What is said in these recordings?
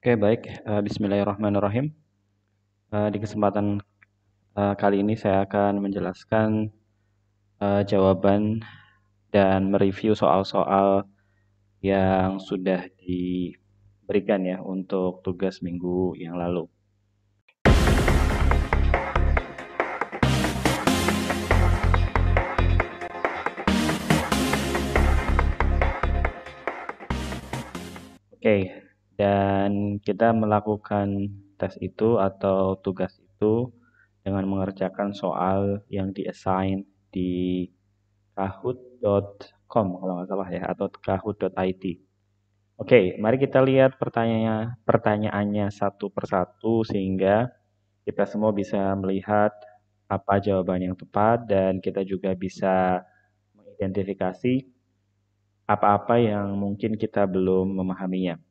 Oke, baik. Bismillahirrahmanirrahim. Di kesempatan kali ini saya akan menjelaskan jawaban dan mereview soal-soal yang sudah diberikan ya untuk tugas minggu yang lalu. Oke, dan kita melakukan tes itu atau tugas itu dengan mengerjakan soal yang di-assign di kahoot.com kalau nggak salah ya, atau kahoot.it. Oke, mari kita lihat pertanyaannya satu persatu sehingga kita semua bisa melihat apa jawaban yang tepat dan kita juga bisa mengidentifikasi apa-apa yang mungkin kita belum memahaminya.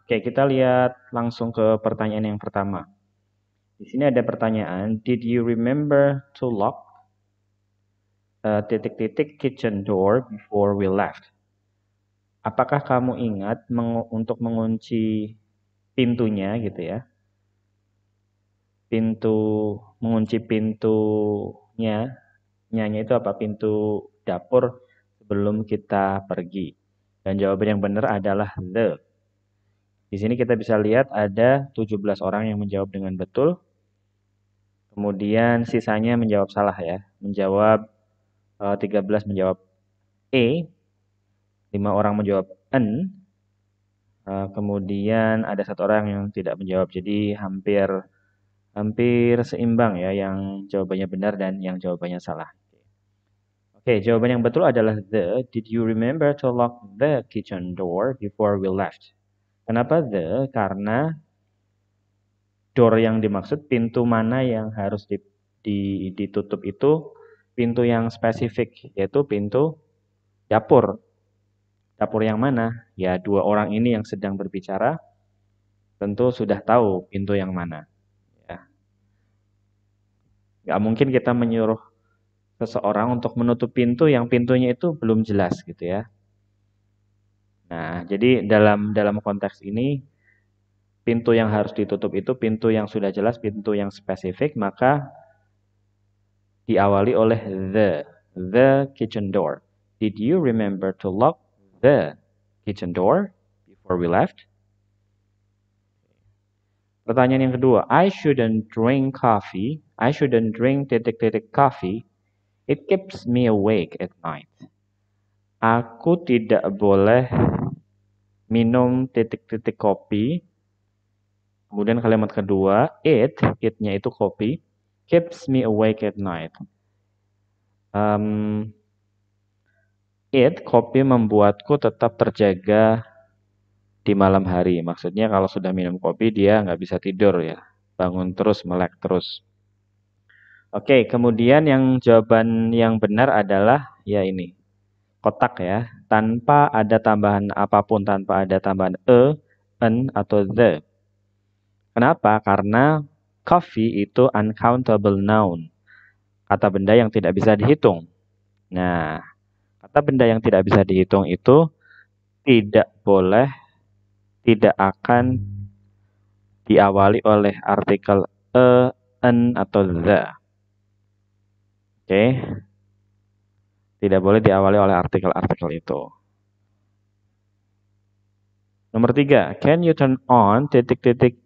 Oke, kita lihat langsung ke pertanyaan yang pertama. Di sini ada pertanyaan, did you remember to lock kitchen door before we left? Apakah kamu ingat untuk mengunci pintunya gitu ya? Mengunci pintunya, nyanya itu apa? Pintu dapur sebelum kita pergi. Dan jawaban yang benar adalah the. Di sini kita bisa lihat ada 17 orang yang menjawab dengan betul. Kemudian sisanya menjawab salah ya. 13 menjawab E, 5 orang menjawab N, kemudian ada 1 orang yang tidak menjawab. Jadi hampir seimbang ya yang jawabannya benar dan yang jawabannya salah. Oke, jawaban yang betul adalah the. Did you remember to lock the kitchen door before we left? Kenapa the? Karena door yang dimaksud, pintu mana yang harus ditutup itu pintu yang spesifik, yaitu pintu dapur. Dapur yang mana? Ya, 2 orang ini yang sedang berbicara tentu sudah tahu pintu yang mana. Ya. Nggak mungkin kita menyuruh seseorang untuk menutup pintu yang pintunya itu belum jelas gitu ya. Nah, jadi dalam konteks ini pintu yang harus ditutup itu pintu yang sudah jelas, pintu yang spesifik, maka diawali oleh the kitchen door. Did you remember to lock the kitchen door before we left? Pertanyaan yang kedua, I shouldn't drink coffee. I shouldn't drink coffee. It keeps me awake at night. Aku tidak boleh minum kopi. Kemudian kalimat kedua, it-nya itu kopi, keeps me awake at night. Kopi membuatku tetap terjaga di malam hari. Maksudnya kalau sudah minum kopi dia nggak bisa tidur ya, bangun terus, melek terus. Oke, kemudian yang jawaban yang benar adalah ya ini, kotak ya, tanpa ada tambahan apapun, tanpa ada tambahan an, atau the. Kenapa? Karena coffee itu uncountable noun, kata benda yang tidak bisa dihitung. Nah, kata benda yang tidak bisa dihitung itu tidak akan diawali oleh artikel an, atau the. Oke. Tidak boleh diawali oleh artikel-artikel itu. Nomor 3, can you turn on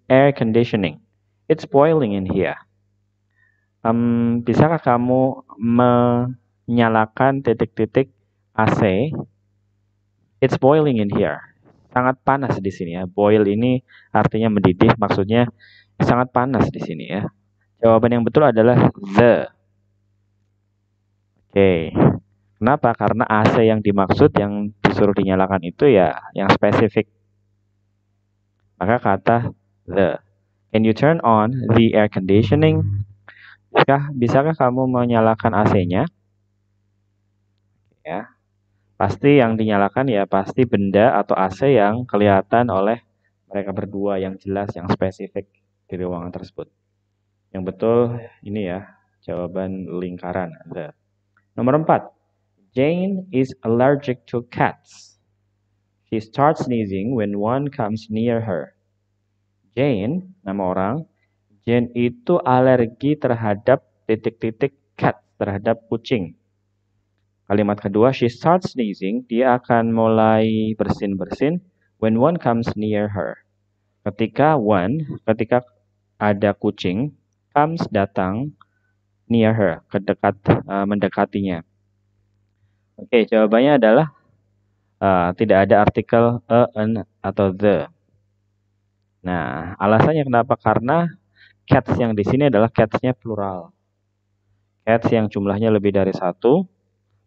air conditioning? It's boiling in here. Bisakah kamu menyalakan AC? It's boiling in here. Sangat panas di sini ya. Boil ini artinya mendidih, maksudnya sangat panas di sini ya. Jawaban yang betul adalah the. Oke. Kenapa? Karena AC yang dimaksud, yang disuruh dinyalakan itu ya yang spesifik. Maka kata the. Can you turn on the air conditioning? Bisakah kamu menyalakan AC-nya? Ya. Pasti yang dinyalakan ya pasti benda atau AC yang kelihatan oleh mereka berdua, yang jelas, yang spesifik di ruangan tersebut. Yang betul ini ya, jawaban lingkaran the. Nomor 4. Jane is allergic to cats. She starts sneezing when one comes near her. Jane, nama orang. Jane itu alergi terhadap titik-titik cat, terhadap kucing. Kalimat kedua, she starts sneezing. Dia akan mulai bersin-bersin when one comes near her. Ketika ada kucing, comes datang, near her, mendekatinya. Oke, jawabannya adalah tidak ada artikel a, an, atau the. Nah, alasannya kenapa? Karena cats yang di sini adalah cats-nya plural. Cats yang jumlahnya lebih dari satu,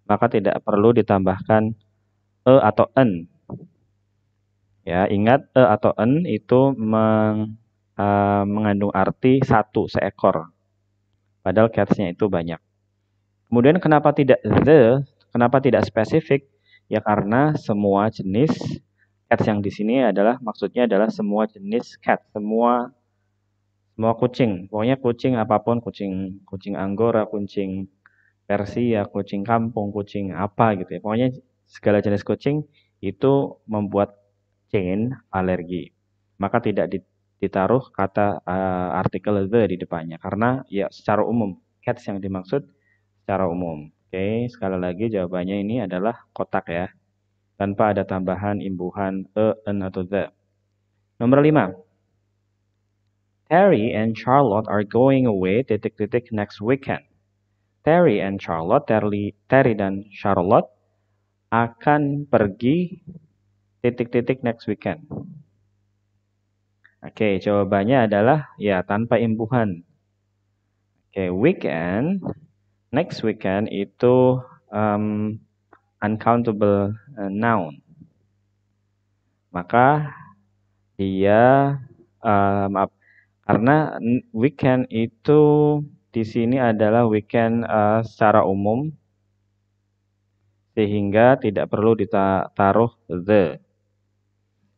maka tidak perlu ditambahkan e atau en. Ya, ingat e atau en itu mengandung arti satu, seekor. Padahal cats-nya itu banyak. Kemudian kenapa tidak the? Kenapa tidak spesifik? Ya karena semua jenis cats yang di sini maksudnya adalah semua jenis cat, semua kucing. Pokoknya kucing apapun, kucing Anggora, kucing Persia, kucing kampung, kucing apa gitu ya. Pokoknya segala jenis kucing itu membuat Jane alergi. Maka tidak ditaruh kata artikel the di depannya karena ya secara umum cats yang dimaksud secara umum. Oke, sekali lagi jawabannya ini adalah kotak ya. Tanpa ada tambahan imbuhan an atau the. Nomor 5. Terry and Charlotte are going away next weekend. Terry and Charlotte, Terry dan Charlotte akan pergi next weekend. Oke, jawabannya adalah ya tanpa imbuhan. Oke, weekend, next weekend itu uncountable noun. Maka dia karena weekend itu di sini adalah weekend secara umum sehingga tidak perlu ditaruh the.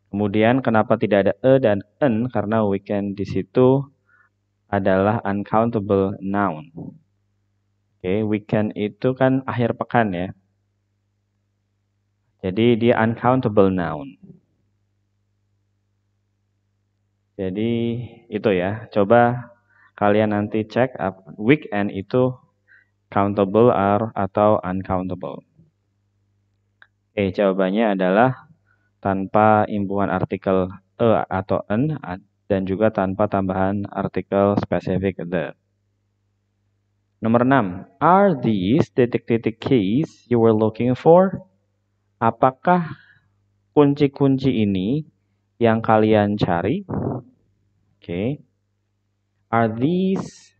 Kemudian kenapa tidak ada e dan en? Karena weekend di situ adalah uncountable noun. Oke, weekend itu kan akhir pekan ya. Jadi dia uncountable noun. Jadi itu ya. Coba kalian nanti cek weekend itu countable atau uncountable. Oke, jawabannya adalah tanpa imbuhan artikel e atau en dan juga tanpa tambahan artikel spesifik the. Nomor 6. Are these keys you were looking for? Apakah kunci-kunci ini yang kalian cari? Oke. Are these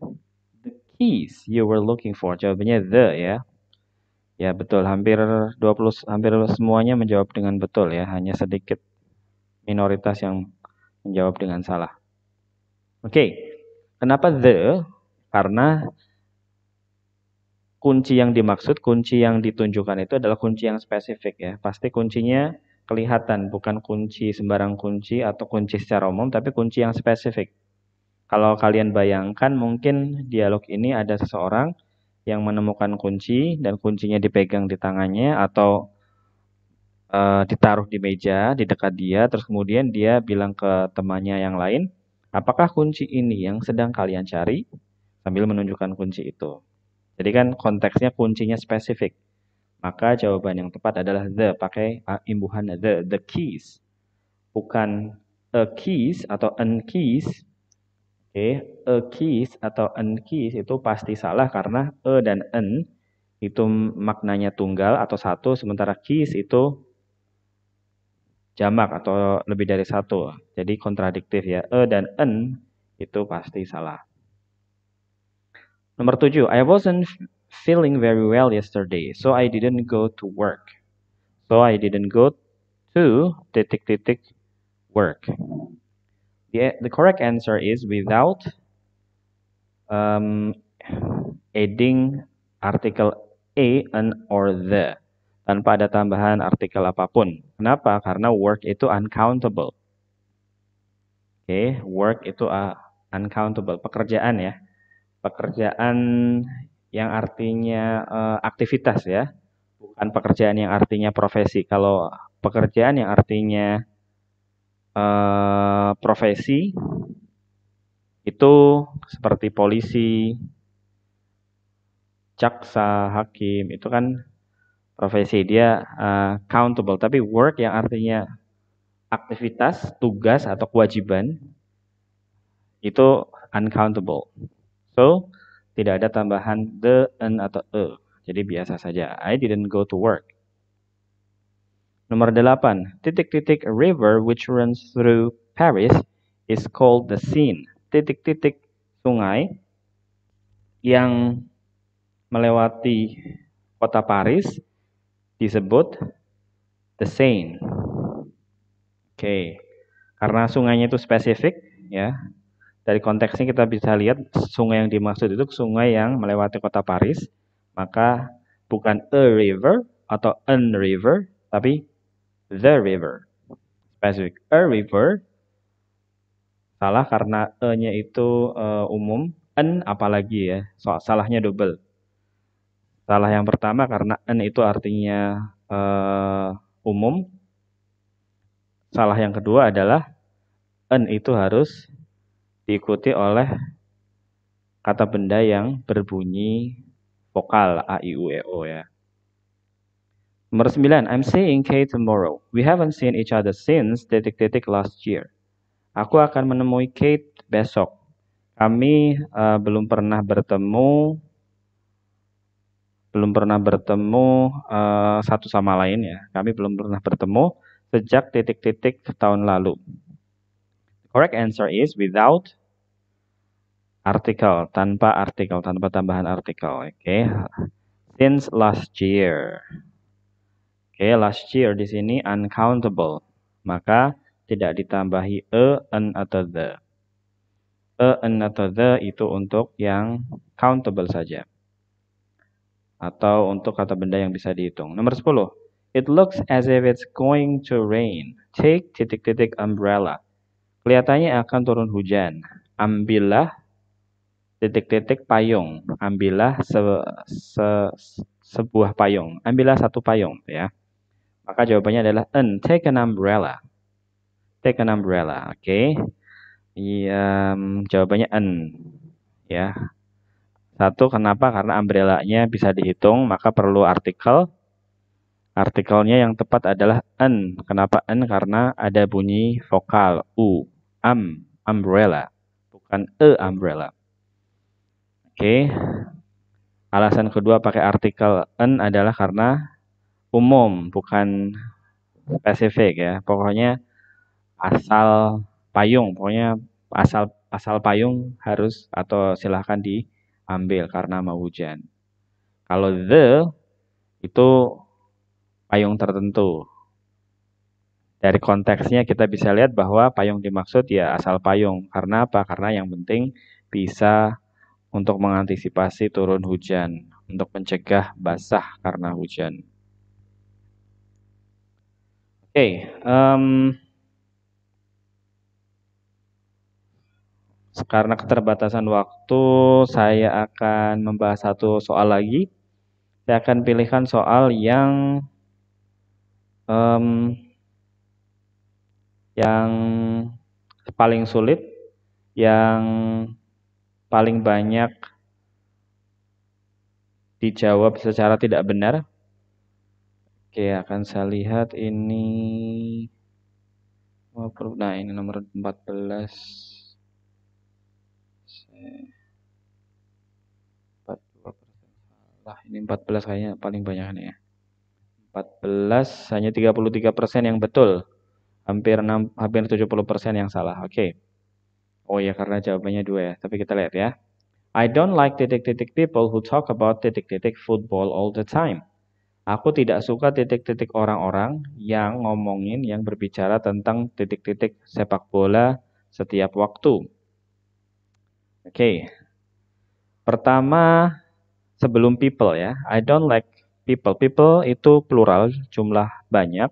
the keys you were looking for? Jawabannya the ya. Ya betul, hampir semuanya menjawab dengan betul ya, hanya sedikit minoritas yang menjawab dengan salah. Oke. Kenapa the? Karena kunci yang dimaksud, kunci yang ditunjukkan itu adalah kunci yang spesifik ya. Pasti kuncinya kelihatan, bukan kunci sembarang kunci atau kunci secara umum, tapi kunci yang spesifik. Kalau kalian bayangkan mungkin dialog ini ada seseorang yang menemukan kunci dan kuncinya dipegang di tangannya atau ditaruh di meja di dekat dia, terus kemudian dia bilang ke temannya yang lain, apakah kunci ini yang sedang kalian cari? Sambil menunjukkan kunci itu. Jadi kan konteksnya kuncinya spesifik. Maka jawaban yang tepat adalah the, pakai imbuhan the keys. Bukan a keys atau an keys. Oke, a keys atau an keys itu pasti salah karena e dan an itu maknanya tunggal atau satu, sementara keys itu jamak atau lebih dari satu. Jadi kontradiktif ya. E dan en itu pasti salah. Nomor 7. I wasn't feeling very well yesterday, so I didn't go to work. So I didn't go to work. The correct answer is without adding article a, an, or the. Tanpa ada tambahan artikel apapun. Kenapa? Karena work itu uncountable. Oke, work itu uncountable. Pekerjaan ya. Pekerjaan yang artinya aktivitas ya. Bukan pekerjaan yang artinya profesi. Kalau pekerjaan yang artinya profesi itu seperti polisi, jaksa, hakim, itu kan profesi, dia countable. Tapi work yang artinya aktivitas, tugas, atau kewajiban, itu uncountable. So, tidak ada tambahan the, an, atau e. Jadi biasa saja. I didn't go to work. Nomor 8. Titik-titik river which runs through Paris is called the Seine. Titik-titik sungai yang melewati kota Paris disebut the Seine. Oke. Karena sungainya itu spesifik, ya. Dari konteksnya kita bisa lihat sungai yang dimaksud itu sungai yang melewati kota Paris, maka bukan a river atau an river, tapi the river. Spesifik. A river salah karena e-nya itu umum, an apalagi ya, salahnya double. Salah yang pertama karena an itu artinya umum. Salah yang kedua adalah an itu harus diikuti oleh kata benda yang berbunyi vokal A, I, U, E, O ya. Nomor 9, I'm seeing Kate tomorrow. We haven't seen each other since ... last year. Aku akan menemui Kate besok. Kami belum pernah bertemu satu sama lain ya. Kami belum pernah bertemu sejak ... tahun lalu. Correct answer is without artikel, tanpa tambahan artikel. Oke. Since last year. Oke, last year di sini uncountable. Maka tidak ditambahi an, atau the. An atau the itu untuk yang countable saja. Atau untuk kata benda yang bisa dihitung. Nomor 10. It looks as if it's going to rain. Take ... umbrella. Kelihatannya akan turun hujan. Ambillah ... payung. Ambillah sebuah payung. Ambillah satu payung ya. Maka jawabannya adalah an. Take an umbrella. Take an umbrella. Oke. Jawabannya an. Ya. Satu, kenapa? Karena umbrella-nya bisa dihitung, maka perlu artikel. Artikelnya yang tepat adalah an. Kenapa an? Karena ada bunyi vokal u. Umbrella. Bukan umbrella. Oke. Alasan kedua pakai artikel an adalah karena umum, bukan spesifik ya. Pokoknya asal payung, pokoknya asal payung harus atau silahkan diambil karena mau hujan. Kalau the itu payung tertentu. Dari konteksnya kita bisa lihat bahwa payung dimaksud ya asal payung. Karena apa? Karena yang penting bisa untuk mengantisipasi turun hujan, untuk mencegah basah karena hujan. Oke, karena keterbatasan waktu, saya akan membahas satu soal lagi. Saya akan pilihkan soal yang paling sulit, yang paling banyak dijawab secara tidak benar. Oke, akan saya lihat ini. Nah, ini nomor 14. 42% salah. Ini 14 kayaknya paling banyak nih ya. 14 hanya 33% yang betul. Hampir 70% yang salah. Oke. Oh ya, karena jawabannya 2 ya. Tapi kita lihat ya. I don't like ... people who talk about ... football all the time. Aku tidak suka ... orang-orang yang ngomongin, yang berbicara tentang ... sepak bola setiap waktu. Oke. Pertama, sebelum people ya. I don't like people. People itu plural, jumlah banyak,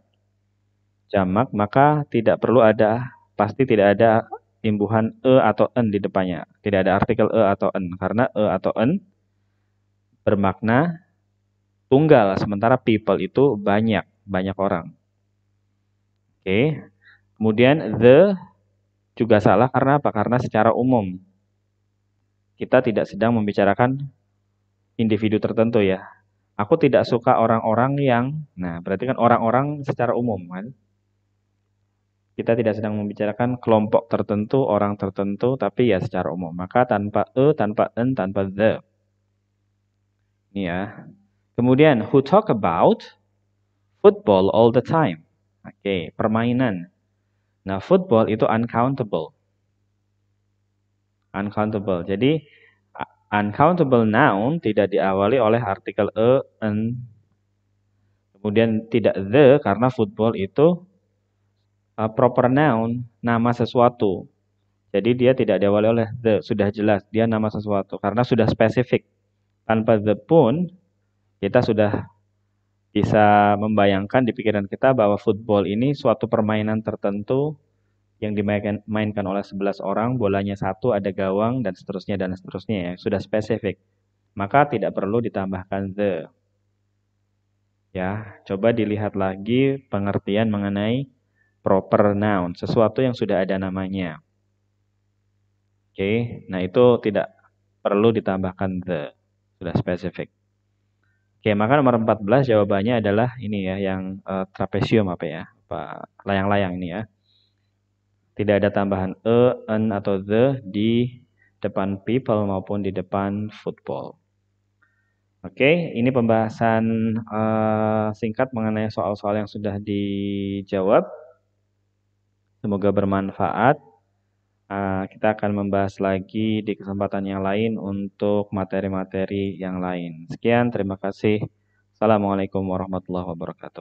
jamak, maka pasti tidak ada imbuhan e atau en di depannya. Tidak ada artikel e atau en. Karena e atau en bermakna tunggal, sementara people itu banyak orang. Oke. Kemudian the juga salah karena apa? Karena secara umum kita tidak sedang membicarakan individu tertentu ya. Aku tidak suka orang-orang yang, nah berarti kan orang-orang secara umum kan. Kita tidak sedang membicarakan kelompok tertentu, orang tertentu, tapi ya secara umum. Maka tanpa tanpa en, tanpa the. Ini ya. Kemudian, who talk about football all the time. Oke, permainan. Nah, football itu uncountable. Uncountable. Jadi, uncountable noun tidak diawali oleh artikel en. Kemudian tidak the, karena football itu proper noun, nama sesuatu. Jadi dia tidak diawali oleh the, sudah jelas dia nama sesuatu karena sudah spesifik. Tanpa the pun kita sudah bisa membayangkan di pikiran kita bahwa football ini suatu permainan tertentu yang dimainkan oleh 11 orang, bolanya satu, ada gawang dan seterusnya ya, sudah spesifik. Maka tidak perlu ditambahkan the. Ya, coba dilihat lagi pengertian mengenai proper noun, sesuatu yang sudah ada namanya. Oke, nah itu tidak perlu ditambahkan the, sudah spesifik. Oke, maka nomor 14 jawabannya adalah ini ya, yang trapesium apa ya, layang-layang ini ya. Tidak ada tambahan en atau the di depan people maupun di depan football. Oke, ini pembahasan singkat mengenai soal-soal yang sudah dijawab. Semoga bermanfaat. Kita akan membahas lagi di kesempatan yang lain untuk materi-materi yang lain. Sekian, terima kasih. Assalamualaikum warahmatullahi wabarakatuh.